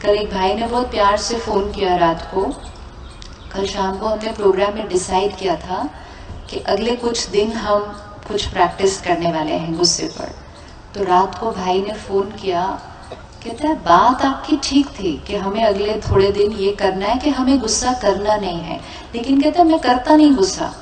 कल एक भाई ने बहुत प्यार से फोन किया रात को। कल शाम को हमने प्रोग्राम में डिसाइड किया था कि अगले कुछ दिन हम कुछ प्रैक्टिस करने वाले हैं गुस्से पर। तो रात को भाई ने फोन किया, कहता है बात आपकी ठीक थी कि हमें अगले थोड़े दिन ये करना है कि हमें गुस्सा करना नहीं है, लेकिन कहता है मैं करता नहीं गुस्सा,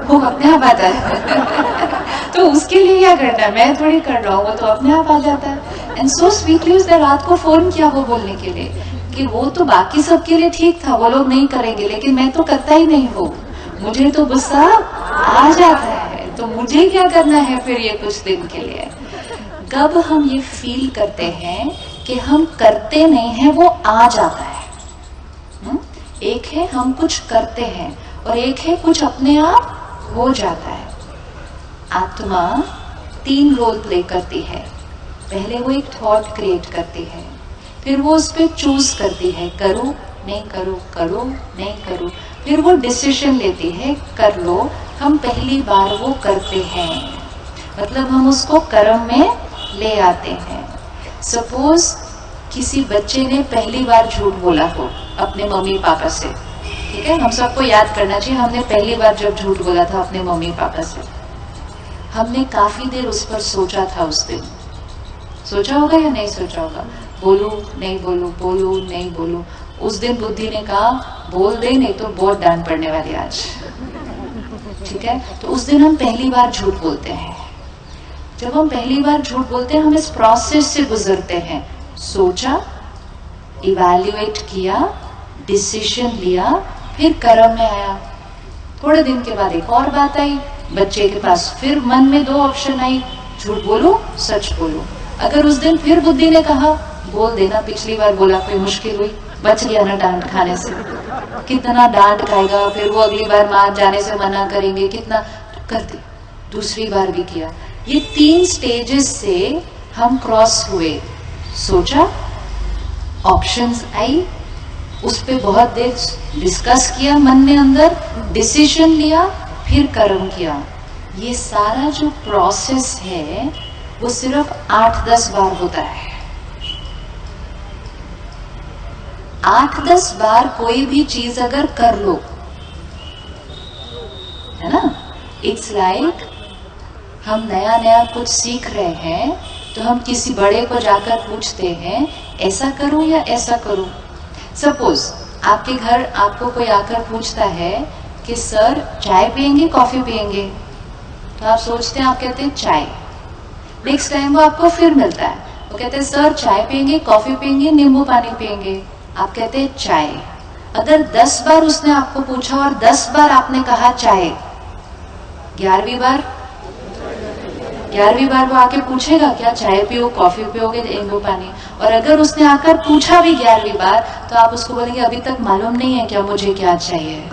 वो अपने आप आता है। तो उसके लिए क्या करना है, मैं थोड़ी कर रहा हूँ, वो तो अपने आप आ जाता है। एंड सो स्वीटली उसने रात को फोन किया वो बोलने के लिए कि वो तो बाकी सबके लिए ठीक था, वो लोग नहीं करेंगे, लेकिन मैं तो करता ही नहीं हूँ, मुझे तो गुस्सा आ जाता है, तो मुझे क्या करना है फिर ये कुछ दिन के लिए। कब हम ये फील करते हैं कि हम करते नहीं हैं, वो आ जाता है। एक है हम कुछ करते हैं और एक है कुछ अपने आप हो जाता है। आत्मा 3 रोल प्ले करती है। पहले वो एक थॉट क्रिएट करती है, फिर वो उस पर चूज करती है, करो नहीं करो, करो नहीं करो, फिर वो डिसीजन लेती है, कर लो। हम पहली बार वो करते हैं, मतलब हम उसको कर्म में ले आते हैं। सपोज किसी बच्चे ने पहली बार झूठ बोला हो अपने मम्मी पापा से, ठीक है, हम सबको याद करना चाहिए हमने पहली बार जब झूठ बोला था अपने मम्मी पापा से। हमने काफी देर उस पर सोचा था, उस दिन सोचा होगा या नहीं सोचा होगा, बोलू नहीं बोलू, बोलू नहीं बोलू। उस दिन बुद्धि ने कहा बोल दे, नहीं तो बहुत डांट पड़ने वाली आज, ठीक है। तो उस दिन हम पहली बार झूठ बोलते हैं। जब हम पहली बार झूठ बोलते हैं हम इस प्रोसेस से गुजरते हैं, सोचा, इवैल्यूएट किया, डिसीजन लिया, फिर कर्म में आया। थोड़े दिन के बाद एक और बात आई, बच्चे के पास फिर मन में 2 ऑप्शन आई, झूठ बोलो सच बोलो। अगर उस दिन फिर बुद्धि ने कहा बोल देना, पिछली बार बोला कोई मुश्किल हुई, बच गया ना डांट खाने से, कितना डांट खाएगा, फिर वो अगली बार मां जाने से मना करेंगे, कितना तो कर दी। दूसरी बार भी किया। ये 3 स्टेजेस से हम क्रॉस हुए। सोचा, ऑप्शंस आई, उस पे बहुत देर डिस्कस किया मन में अंदर, डिसीजन लिया, फिर कर्म किया। ये सारा जो प्रोसेस है वो सिर्फ 8-10 बार होता है। 8-10 बार कोई भी चीज अगर कर लो, है ना, इट्स लाइक हम नया नया कुछ सीख रहे हैं तो हम किसी बड़े को जाकर पूछते हैं ऐसा करूं या ऐसा करूं। सपोज आपके घर आपको कोई आकर पूछता है कि सर चाय पियेंगे कॉफी पियेंगे, तो आप सोचते हैं, आप कहते हैं चाय। नेक्स्ट टाइम वो आपको फिर मिलता है, वो कहते हैं सर चाय पियेंगे कॉफी पियेंगे नींबू पानी पियेंगे, आप कहते हैं चाय। अगर 10 बार उसने आपको पूछा और 10 बार आपने कहा चाय, 11वीं बार वो आके पूछेगा क्या चाय पियो कॉफी पियोगे नींबू पानी। और अगर उसने आकर पूछा भी 11वीं बार तो आप उसको बोलेंगे अभी तक मालूम नहीं है क्या मुझे क्या चाहिए।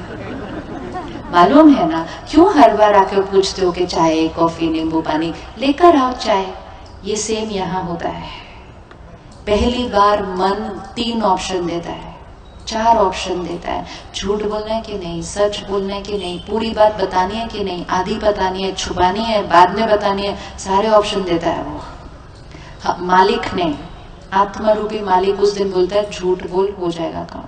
मालूम है ना, क्यों हर बार आकर पूछते हो कि चाय कॉफी नींबू पानी, लेकर आओ चाय। ये सेम यहाँ होता है। पहली बार मन 3 ऑप्शन देता है, 4 ऑप्शन देता है, झूठ बोलना है कि नहीं, सच बोलना है कि नहीं, पूरी बात बतानी है कि नहीं, आधी बतानी है, छुपानी है, बाद में बतानी है, सारे ऑप्शन देता है वो। हाँ, मालिक ने, आत्मा रूपी मालिक उस दिन बोलता है झूठ बोल, हो जाएगा काम।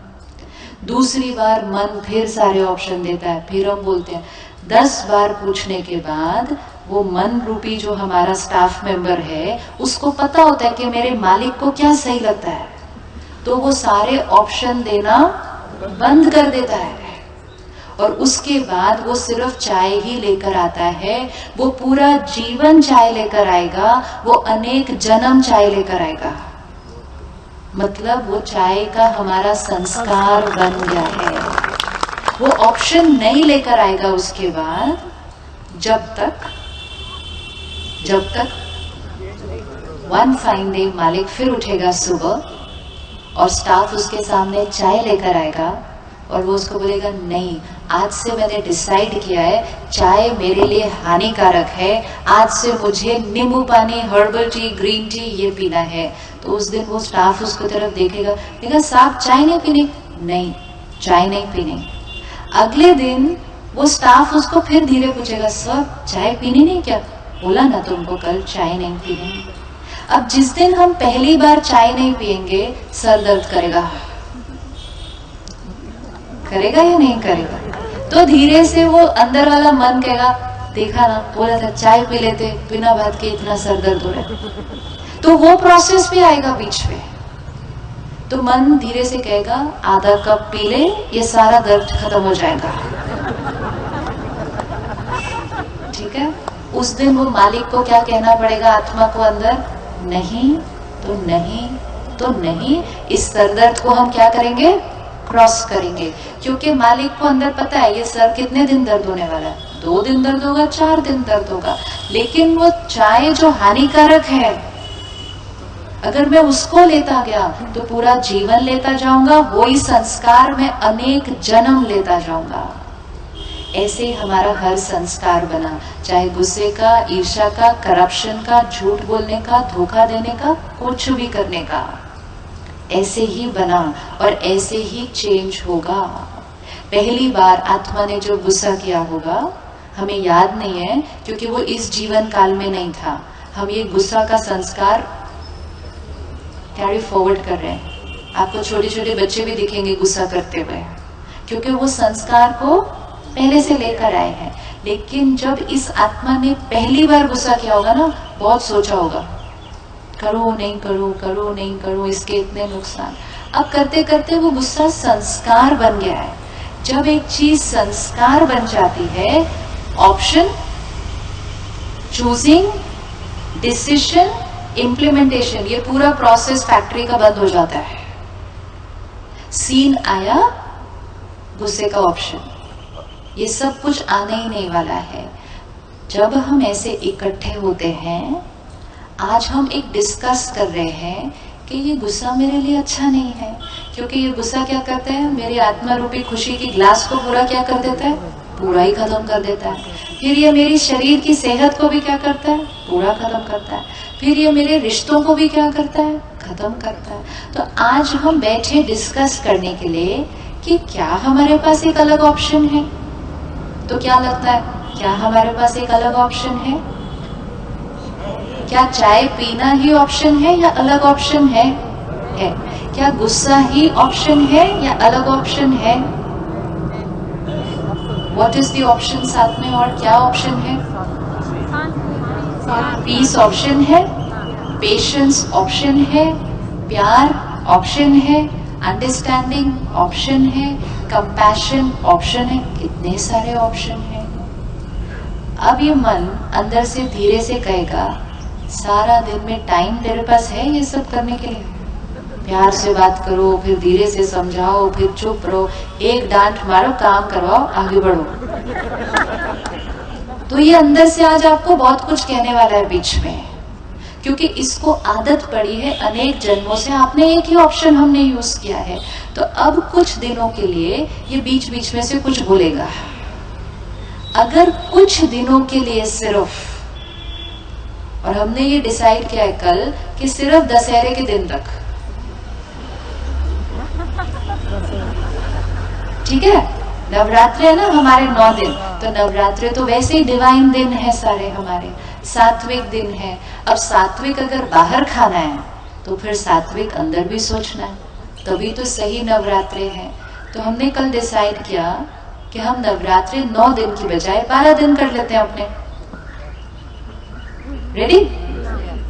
दूसरी बार मन फिर सारे ऑप्शन देता है, फिर हम बोलते हैं। 10 बार पूछने के बाद वो मन रूपी जो हमारा स्टाफ मेंबर है उसको पता होता है कि मेरे मालिक को क्या सही लगता है, तो वो सारे ऑप्शन देना बंद कर देता है और उसके बाद वो सिर्फ चाय ही लेकर आता है। वो पूरा जीवन चाय लेकर आएगा, वो अनेक जन्म चाय लेकर आएगा। मतलब वो चाय का हमारा संस्कार बन गया है। वो ऑप्शन नहीं लेकर आएगा उसके बाद, जब तक वन फाइन डे मालिक फिर उठेगा सुबह और स्टाफ उसके सामने चाय लेकर आएगा और वो उसको बोलेगा नहीं, आज से मैंने डिसाइड किया है चाय मेरे लिए हानिकारक है, आज से मुझे नींबू पानी, हर्बल टी, ग्रीन टी ये पीना है। तो उस दिन वो स्टाफ उसको तरफ देखेगा, देखा साहब चाय नहीं पीनी, नहीं चाय नहीं पीनी। अगले दिन वो स्टाफ उसको फिर धीरे पूछेगा, सर चाय पीनी नहीं क्या, बोला ना तुमको कल चाय नहीं पीनी। अब जिस दिन हम पहली बार चाय नहीं पिएंगे, सर दर्द करेगा, करेगा या नहीं करेगा? तो धीरे से वो अंदर वाला मन कहेगा, देखा ना, बोला था चाय पी लेते, बिना बात के इतना सर दर्द हो रहा है। तो वो प्रोसेस भी आएगा बीच में। तो मन धीरे से कहेगा, आधा कप पी ले, ये सारा दर्द खत्म हो जाएगा। ठीक है? उस दिन वो मालिक को क्या कहना पड़ेगा, आत्मा को अंदर, नहीं तो नहीं तो नहीं। इस सर दर्द को हम क्या करेंगे, क्रॉस करेंगे, क्योंकि मालिक को अंदर पता है ये सर कितने दिन दर्द होने वाला है, 2 दिन दर्द होगा, 4 दिन दर्द होगा। लेकिन वो चाय जो हानिकारक है, अगर मैं उसको लेता गया तो पूरा जीवन लेता जाऊंगा, वही संस्कार में अनेक जन्म लेता जाऊंगा। ऐसे ही हमारा हर संस्कार बना, चाहे गुस्से का, ईर्ष्या का, करप्शन का, झूठ बोलने का, धोखा देने का, कुछ भी करने का, ऐसे ही बना और ऐसे ही चेंज होगा। पहली बार आत्मा ने जो गुस्सा किया होगा, हमें याद नहीं है क्योंकि वो इस जीवन काल में नहीं था। हम ये गुस्सा का संस्कार कैरी फॉरवर्ड कर रहे हैं। आपको छोटे छोटे बच्चे भी दिखेंगे गुस्सा करते हुए, क्योंकि वो संस्कार को पहले से लेकर आए हैं। लेकिन जब इस आत्मा ने पहली बार गुस्सा किया होगा ना, बहुत सोचा होगा, करो नहीं करो, करो नहीं करो, इसके इतने नुकसान। अब करते करते वो गुस्सा संस्कार बन गया है। जब एक चीज संस्कार बन जाती है, ऑप्शन, चूजिंग, डिसीजन, इम्प्लीमेंटेशन, ये पूरा प्रोसेस फैक्ट्री का बंद हो जाता है। सीन आया, गुस्से का ऑप्शन, ये सब कुछ आने ही नहीं वाला है। जब हम ऐसे इकट्ठे होते हैं, आज हम एक डिस्कस कर रहे हैं कि ये गुस्सा मेरे लिए अच्छा नहीं है, क्योंकि ये गुस्सा क्या करता है, मेरी आत्मा रूपी खुशी की ग्लास को पूरा क्या कर देता है, पूरा ही खत्म कर देता है। फिर ये मेरी शरीर की सेहत को भी क्या करता है, पूरा खत्म करता है। फिर ये मेरे रिश्तों को भी क्या करता है, खत्म करता है। तो आज हम बैठे डिस्कस करने के लिए कि क्या हमारे पास एक अलग ऑप्शन है। तो क्या लगता है, क्या हमारे पास एक अलग ऑप्शन है? क्या चाय पीना ही ऑप्शन है या अलग ऑप्शन है? क्या गुस्सा ही ऑप्शन है या अलग ऑप्शन है? व्हाट इज द ऑप्शन साथ में, और क्या ऑप्शन है? पीस ऑप्शन है, पेशेंस ऑप्शन है, प्यार ऑप्शन है, अंडरस्टैंडिंग ऑप्शन है, कंपैशन ऑप्शन है, कितने सारे ऑप्शन हैं। अब ये मन अंदर से धीरे से कहेगा, सारा दिन में टाइम तेरे पास है ये सब करने के लिए? प्यार से बात करो, फिर धीरे से समझाओ, फिर चुप रहो, एक डांट मारो, काम करवाओ, आगे बढ़ो। तो ये अंदर से आज आपको बहुत कुछ कहने वाला है बीच में, क्योंकि इसको आदत पड़ी है अनेक जन्मों से। आपने एक ही ऑप्शन हमने यूज किया है, तो अब कुछ दिनों के लिए ये बीच बीच में से कुछ बोलेगा। अगर कुछ दिनों के लिए सिर्फ, और हमने ये डिसाइड किया है कल कि सिर्फ दशहरे के दिन तक, ठीक है? नवरात्रि है ना हमारे 9 दिन, तो नवरात्रि तो वैसे ही डिवाइन दिन है सारे हमारे, सात्विक दिन है। अब सात्विक अगर बाहर खाना है तो फिर सात्विक अंदर भी सोचना है, तभी तो सही नवरात्रि है। तो हमने कल डिसाइड किया कि हम नवरात्रि 9 दिन की बजाय 12 दिन कर लेते हैं अपने। रेडी?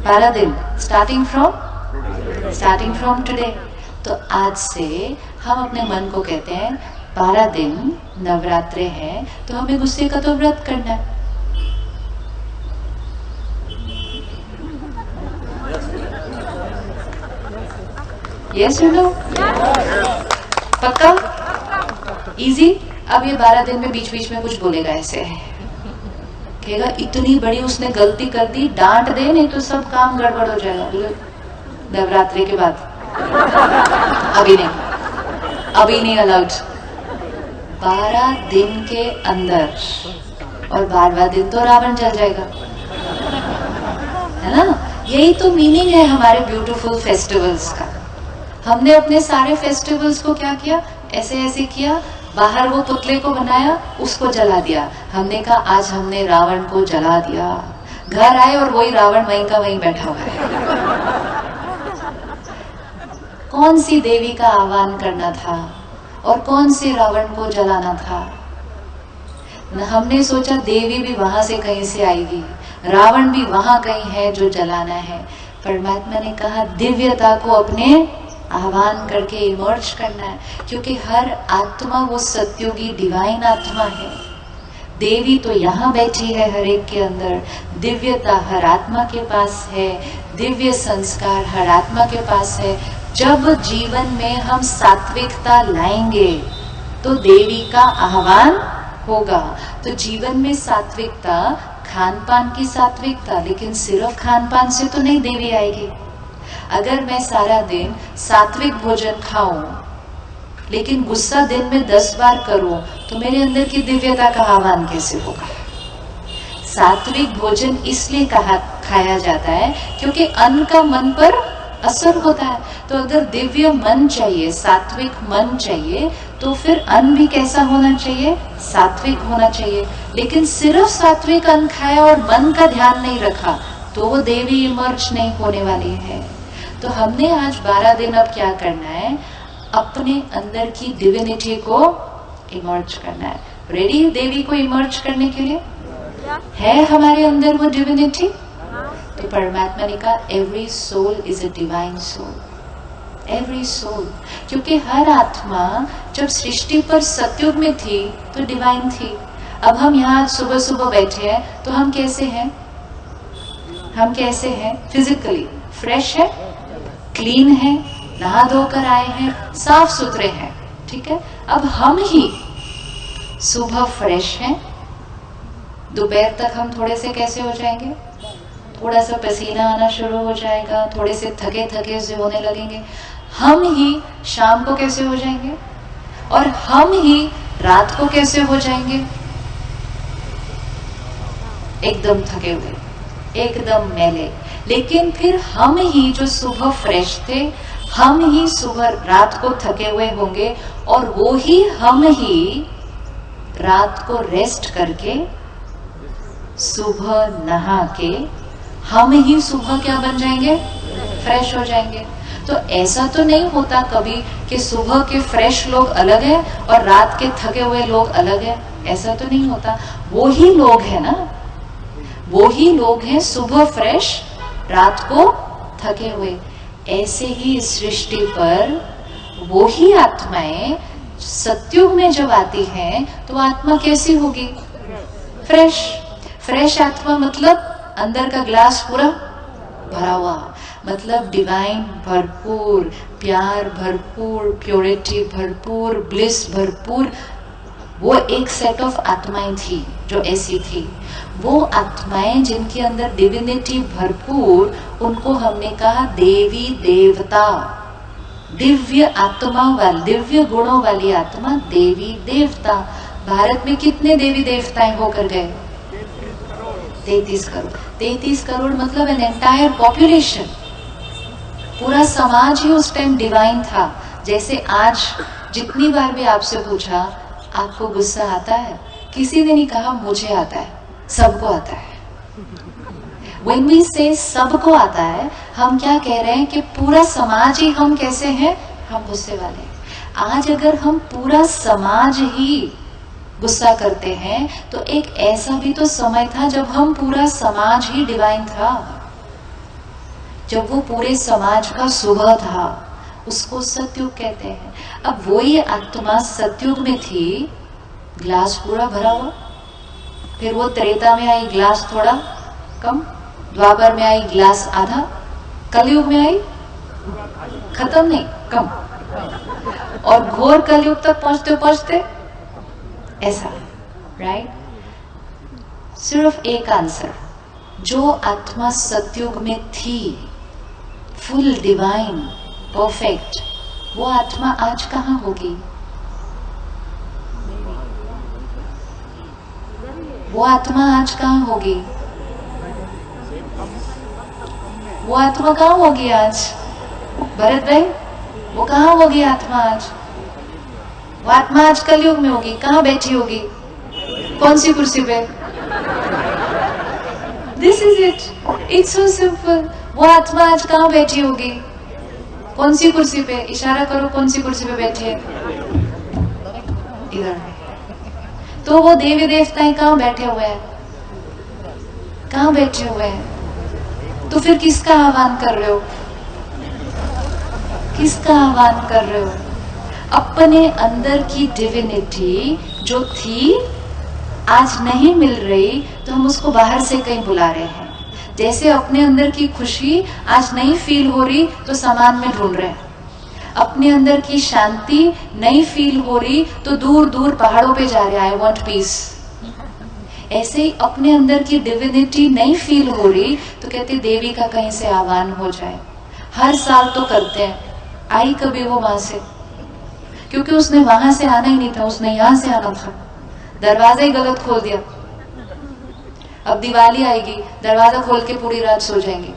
12 दिन स्टार्टिंग फ्रॉम टुडे। तो आज से हम अपने मन को कहते हैं 12 दिन नवरात्रि है, तो हमें गुस्से का तो व्रत करना है। यस यू नो, पक्का, इजी। अब ये 12 दिन में बीच बीच में कुछ बोलेगा, ऐसे कहेगा इतनी बड़ी उसने गलती कर दी, डांट दे, नहीं तो सब काम गड़बड़ हो जाएगा। नवरात्रि के बाद अभी नहीं अलाउड। 12 दिन के अंदर, और 12वां दिन तो रावण जल जाएगा, है ना? यही तो मीनिंग है हमारे ब्यूटीफुल फेस्टिवल्स का। हमने अपने सारे फेस्टिवल्स को क्या किया, ऐसे ऐसे किया, बाहर वो पुतले को बनाया, उसको जला दिया। हमने कहा आज हमने रावण को जला दिया। घर आए और वही रावण वहीं का वहीं बैठा हुआ है। कौन सी देवी का आह्वान करना था और कौन से रावण को जलाना था? हमने सोचा देवी भी वहां से कहीं से आएगी, रावण भी वहां कहीं है जो जलाना है। परमात्मा ने कहा दिव्यता को अपने आह्वान करके इमर्ज करना है, क्योंकि हर आत्मा वो सत्युगी डिवाइन आत्मा है। देवी तो यहाँ बैठी है हर एक के अंदर, दिव्यता हर आत्मा के पास है, दिव्य संस्कार हर आत्मा के पास है। जब जीवन में हम सात्विकता लाएंगे तो देवी का आह्वान होगा। तो जीवन में सात्विकता, खान पान की सात्विकता, लेकिन सिर्फ खान पान से तो नहीं देवी आएगी। अगर मैं सारा दिन सात्विक भोजन खाऊं लेकिन गुस्सा दिन में 10 बार करूं तो मेरे अंदर की दिव्यता का आह्वान कैसे होगा? सात्विक भोजन इसलिए खाया जाता है क्योंकि अन्न का मन पर असर होता है। तो अगर दिव्य मन चाहिए, सात्विक मन चाहिए, तो फिर अन्न भी कैसा होना चाहिए? सात्विक होना चाहिए। लेकिन सिर्फ सात्विक अन्न खाया और मन का ध्यान नहीं रखा तो वो देवी इमर्ज नहीं होने वाली है। तो हमने आज 12 दिन अब क्या करना है? अपने अंदर की डिविनिटी को इमर्ज करना है। रेडी देवी को इमर्ज करने के लिए? है हमारे अंदर वो डिविनिटी? तो परमात्मा ने कहा every soul is a divine soul, every soul. क्योंकि हर आत्मा जब सृष्टि पर सतयुग में थी तो डिवाइन थी। अब हम यहाँ सुबह सुबह बैठे हैं तो हम कैसे हैं? हम कैसे हैं? फिजिकली फ्रेश है, क्लीन है, नहा धोकर आए हैं, साफ सुथरे हैं, ठीक है। अब हम ही सुबह फ्रेश हैं, दोपहर तक हम थोड़े से कैसे हो जाएंगे? थोड़ा सा पसीना आना शुरू हो जाएगा, थोड़े से थके थके से होने लगेंगे। हम ही शाम को कैसे हो जाएंगे? और हम ही रात को कैसे हो जाएंगे? एकदम थके हुए, एकदम मैले। लेकिन फिर हम ही जो सुबह फ्रेश थे, हम ही सुबह रात को थके हुए होंगे, और वो ही हम ही रात को रेस्ट करके सुबह नहा के हम ही सुबह क्या बन जाएंगे? फ्रेश हो जाएंगे। तो ऐसा तो नहीं होता कभी कि सुबह के फ्रेश लोग अलग हैं और रात के थके हुए लोग अलग हैं, ऐसा तो नहीं होता। वो ही लोग हैं ना, वो ही लोग हैं सुबह फ्रेश, रात को थके हुए। ऐसे ही सृष्टि पर वो ही आत्माएं सतयुग में जब आती हैं तो आत्मा कैसी होगी? फ्रेश। फ्रेश आत्मा मतलब अंदर का ग्लास पूरा भरा हुआ, मतलब डिवाइन भरपूर, प्यार भरपूर, प्योरिटी भरपूर, ब्लिस भरपूर। वो एक सेट ऑफ आत्माएं थी जो ऐसी थी। वो आत्माएं जिनके अंदर डिविनिटी भरपूर, उनको हमने कहा देवी देवता। दिव्य आत्मा वाली, दिव्य गुणों वाली आत्मा देवी देवता। भारत में कितने देवी देवताएं होकर गए? 33 करोड़। 33 करोड़ मतलब एन एंटायर पॉपुलेशन। पूरा समाज ही उस टाइम डिवाइन था। जैसे आज जितनी बार भी आपसे पूछा आपको गुस्सा आता है, किसी ने नहीं कहा मुझे आता है, सबको आता है। When we say सबको आता है, हम क्या कह रहे हैं कि पूरा समाज ही हम कैसे हैं? हम गुस्से वाले। आज अगर हम पूरा समाज ही गुस्सा करते हैं तो एक ऐसा भी तो समय था जब हम पूरा समाज ही डिवाइन था, जब वो पूरे समाज का सुबह था, उसको सतयुग कहते हैं। अब वही आत्मा सतयुग में थी, ग्लास पूरा भरा हुआ, फिर वो त्रेता में आई ग्लास थोड़ा कम, द्वापर में आई ग्लास आधा, कलयुग में आई खत्म नहीं कम, और घोर कलयुग तक पहुंचते पहुंचते ऐसा, राइट। सिर्फ एक आंसर, जो आत्मा सतयुग में थी, फुल डिवाइन परफेक्ट, वो आत्मा आज कहाँ होगी? वो आत्मा आज कहाँ होगी? वो आत्मा कहाँ होगी आज? भरत भाई, वो कहाँ होगी आत्मा आज? वो आत्मा आज कलयुग में होगी। कहाँ बैठी होगी? कौन सी कुर्सी पे? This is it, it's so simple. वो आत्मा आज कहाँ बैठी होगी? कौन सी कुर्सी पे? इशारा करो, कौन सी कुर्सी पे बैठी है? इधर। तो वो देवी देवताएं कहाँ बैठे हुए हैं? कहाँ बैठे हुए हैं? तो फिर किसका आह्वान कर रहे हो? किसका आह्वान कर रहे हो? अपने अंदर की डिविनिटी जो थी आज नहीं मिल रही, तो हम उसको बाहर से कहीं बुला रहे हैं। जैसे अपने अंदर की खुशी आज नहीं फील हो रही तो सामान में ढूंढ रहे हैं। अपने अंदर की शांति नहीं फील हो रही तो दूर दूर पहाड़ों पे जा रहे हैं, आई वांट पीस। ऐसे ही अपने अंदर की डिविनिटी नहीं फील हो रही तो कहते देवी का कहीं से आह्वान हो जाए। हर साल तो करते हैं, आई कभी वो वहां से? क्योंकि उसने वहां से आना ही नहीं था, उसने यहां से आना था। दरवाजा ही गलत खोल दिया। अब दिवाली आएगी, दरवाजा खोल के पूरी रात सो जाएंगे,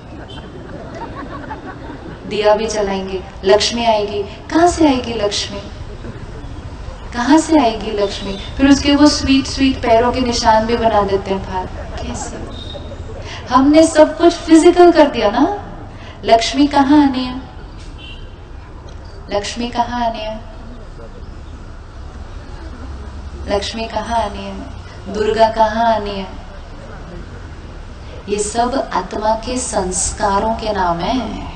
दिया भी जलाएंगे। लक्ष्मी आएगी, कहां से आएगी लक्ष्मी? कहां से आएगी लक्ष्मी? फिर उसके वो स्वीट स्वीट पैरों के निशान भी बना देते हैं बाहर। कैसे? हमने सब कुछ फिजिकल कर दिया ना। लक्ष्मी कहाँ आनी है? लक्ष्मी कहाँ आनी है? लक्ष्मी कहाँ आनी है? दुर्गा कहाँ आनी है? ये सब आत्मा के संस्कारों के नाम है,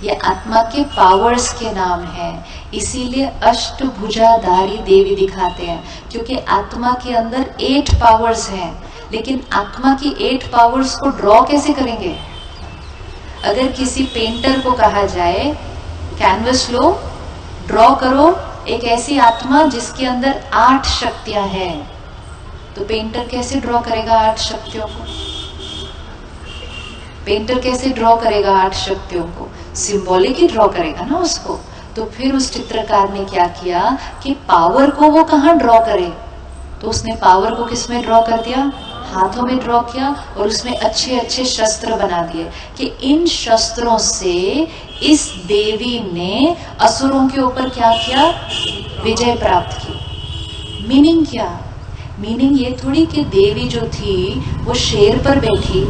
ये आत्मा के पावर्स के नाम है। इसीलिए अष्टभुजाधारी देवी दिखाते हैं, क्योंकि आत्मा के अंदर 8 पावर्स हैं। लेकिन आत्मा की 8 पावर्स को ड्रॉ कैसे करेंगे? अगर किसी पेंटर को कहा जाए कैनवस लो, ड्रॉ करो एक ऐसी आत्मा जिसके अंदर 8 शक्तियां हैं, तो पेंटर कैसे ड्रॉ करेगा 8 शक्तियों को? पेंटर कैसे ड्रॉ करेगा 8 शक्तियों को? सिंबॉलिक ही ड्रॉ करेगा ना उसको। तो फिर उस चित्रकार ने क्या किया कि पावर को वो कहाँ ड्रॉ करे? तो उसने पावर को किस में ड्रॉ कर दिया? हाथों में ड्रॉ किया, और उसमें अच्छे अच्छे शस्त्र बना दिए कि इन शस्त्रों से इस देवी ने असुरों के ऊपर क्या किया? विजय प्राप्त की। मीनिंग क्या? मीनिंग ये थोड़ी कि देवी जो थी वो शेर पर बैठी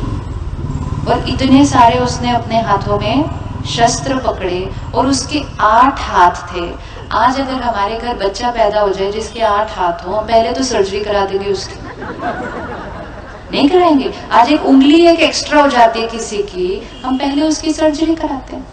और इतने सारे उसने अपने हाथों में शस्त्र पकड़े और उसके 8 हाथ थे। आज अगर हमारे घर बच्चा पैदा हो जाए जिसके 8 हाथ हो, पहले तो सर्जरी करा देंगे उसकी, नहीं कराएंगे। आज एक उंगली एक एक्स्ट्रा हो जाती है किसी की, हम पहले उसकी सर्जरी कराते हैं।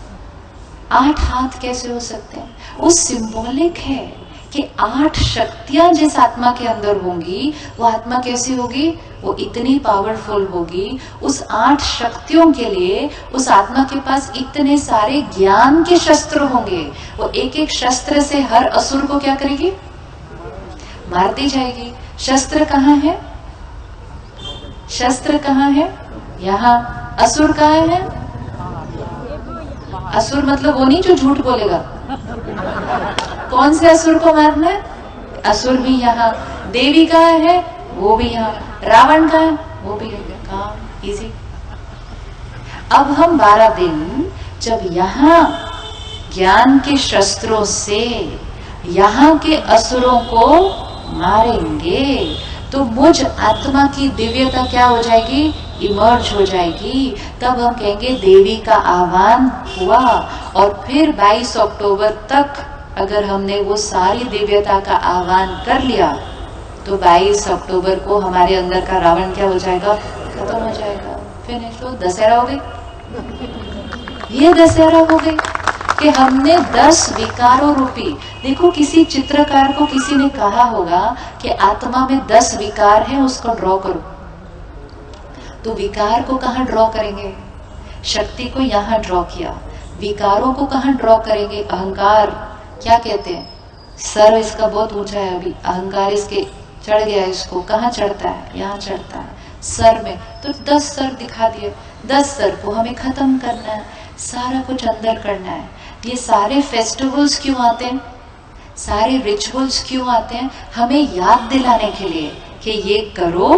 8 हाथ कैसे हो सकते हैं? वो सिंबॉलिक है कि 8 शक्तियां जिस आत्मा के अंदर होंगी, वो आत्मा कैसी होगी? वो इतनी पावरफुल होगी। उस 8 शक्तियों के लिए उस आत्मा के पास इतने सारे ज्ञान के शस्त्र होंगे। वो एक एक शस्त्र से हर असुर को क्या करेगी? मारती जाएगी। शस्त्र कहाँ है? शस्त्र कहाँ है? यहाँ। असुर कहाँ है? असुर मतलब वो नहीं जो झूठ बोलेगा। कौन से असुर को मारना है? असुर भी यहाँ। देवी कहाँ है? वो भी यहाँ। रावण कहाँ है? वो भी है। काम इजी। अब हम 12 दिन जब यहाँ ज्ञान के शस्त्रों से यहाँ के असुरों को मारेंगे, तो मुझ आत्मा की दिव्यता क्या हो जाएगी? इमर्ज हो जाएगी। तब हम कहेंगे देवी का आह्वान हुआ। और फिर 22 अक्टूबर तक अगर हमने वो सारी दिव्यता का आह्वान कर लिया, तो 22 अक्टूबर को हमारे अंदर का रावण क्या हो जाएगा? खत्म हो जाएगा। फिनिश हो। दशहरा हो गई। ये दशहरा हो गई कि हमने 10 विकारों रूपी, देखो किसी चित्रकार को किसी ने कहा होगा कि आत्मा में 10 विकार हैं, उसको ड्रॉ करो। तो विकार को कहाँ ड्रॉ करेंगे? शक्ति को यहाँ ड्रॉ किया। विकारों को कहाँ ड्रॉ करेंगे? अहंकार क्या कहते हैं? सर इसका बहुत ऊंचा है, अभी अहंकार इसके चढ़ गया। इसको कहाँ चढ़ता है? यहाँ चढ़ता है सर में। तो 10 सर दिखा दिए। 10 सर को हमें खत्म करना है, सारा कुछ अंदर करना है। ये सारे फेस्टिवल्स क्यों आते हैं? सारे रिचुअल्स क्यों आते हैं? हमें याद दिलाने के लिए कि ये करो,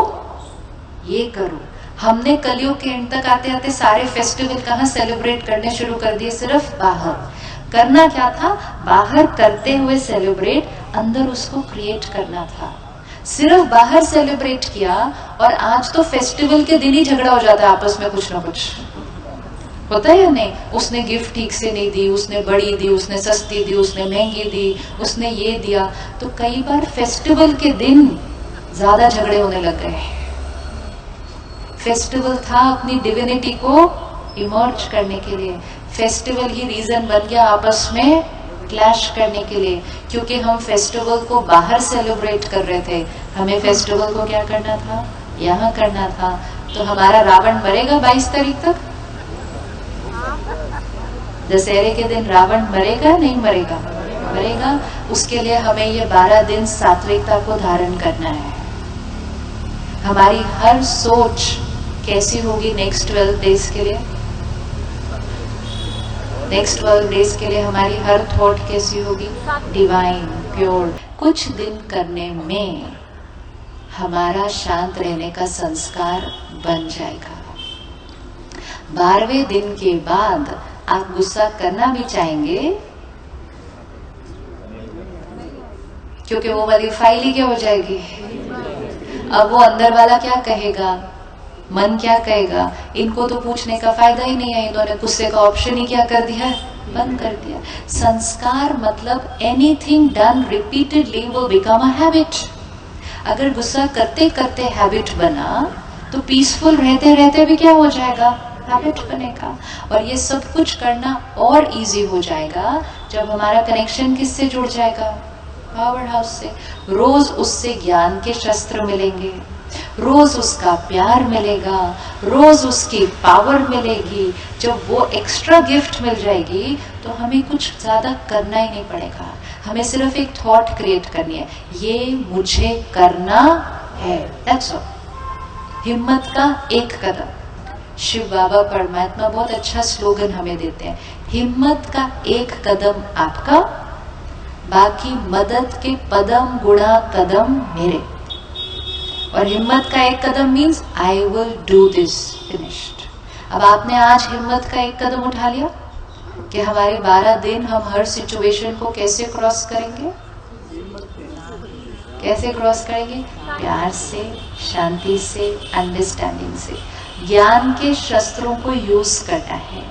ये करो। हमने कलयुग के एंड तक आते आते सारे फेस्टिवल कहाँ सेलिब्रेट करने शुरू कर दिए? सिर्फ बाहर। करना क्या था? बाहर करते हुए सेलिब्रेट, अंदर उसको क्रिएट करना था। सिर्फ बाहर सेलिब्रेट किया, और आज तो फेस्टिवल के दिन ही झगड़ा हो जाता है आपस में, कुछ ना कुछ होता है या नहीं। उसने गिफ्ट ठीक से नहीं दी, उसने बड़ी दी, उसने सस्ती दी, उसने महंगी दी, उसने ये दिया। तो कई बार फेस्टिवल के दिन ज्यादा झगड़े होने लग गए। फेस्टिवल था अपनी डिविनिटी को इमर्ज करने के लिए, फेस्टिवल ही रीजन बन गया आपस में क्लैश करने के लिए, क्योंकि हम फेस्टिवल को बाहर सेलिब्रेट कर रहे थे। हमें फेस्टिवल को क्या करना था, यहाँ करना था। तो हमारा रावण मरेगा 22 तारीख तक। दशहरे के दिन रावण मरेगा नहीं मरेगा? मरेगा। उसके लिए हमें ये 12 दिन सात्विकता को धारण करना है। हमारी हर सोच कैसी होगी नेक्स्ट 12 डेज के लिए? नेक्स्ट 12 डेज के लिए हमारी हर थॉट कैसी होगी? Divine, pure. कुछ दिन करने में हमारा शांत रहने का संस्कार बन जाएगा। 12वें दिन के बाद आप गुस्सा करना भी चाहेंगे, क्योंकि वो वाली फाइल ही क्या हो जाएगी। अब वो अंदर वाला क्या कहेगा, मन क्या कहेगा, इनको तो पूछने का फायदा ही नहीं है। इन्होंने गुस्से का ऑप्शन ही क्या कर दिया, बंद कर दिया। संस्कार मतलब anything done repeatedly will become a habit. अगर गुस्सा करते करते हैबिट बना, तो पीसफुल रहते रहते भी क्या हो जाएगा, हैबिट बनेगा। और ये सब कुछ करना और इजी हो जाएगा जब हमारा कनेक्शन किससे जुड़ जाएगा, पावर हाउस से। रोज उससे ज्ञान के शस्त्र मिलेंगे, रोज उसका प्यार मिलेगा, रोज उसकी पावर मिलेगी। जब वो एक्स्ट्रा गिफ्ट मिल जाएगी तो हमें कुछ ज्यादा करना ही नहीं पड़ेगा। हमें सिर्फ एक थॉट क्रिएट करनी है, ये मुझे करना है, दैट्स ऑल। हिम्मत का एक कदम। शिव बाबा परमात्मा बहुत अच्छा स्लोगन हमें देते हैं, हिम्मत का एक कदम आपका, बाकी मदद के पदम गुणा कदम मेरे। और हिम्मत का एक कदम means I will do this, finished. अब आपने आज हिम्मत का एक कदम उठा लिया कि हमारे 12 दिन हम हर सिचुएशन को कैसे क्रॉस करेंगे, कैसे क्रॉस करेंगे? प्यार से, शांति से, अंडरस्टैंडिंग से। ज्ञान के शस्त्रों को यूज करना है।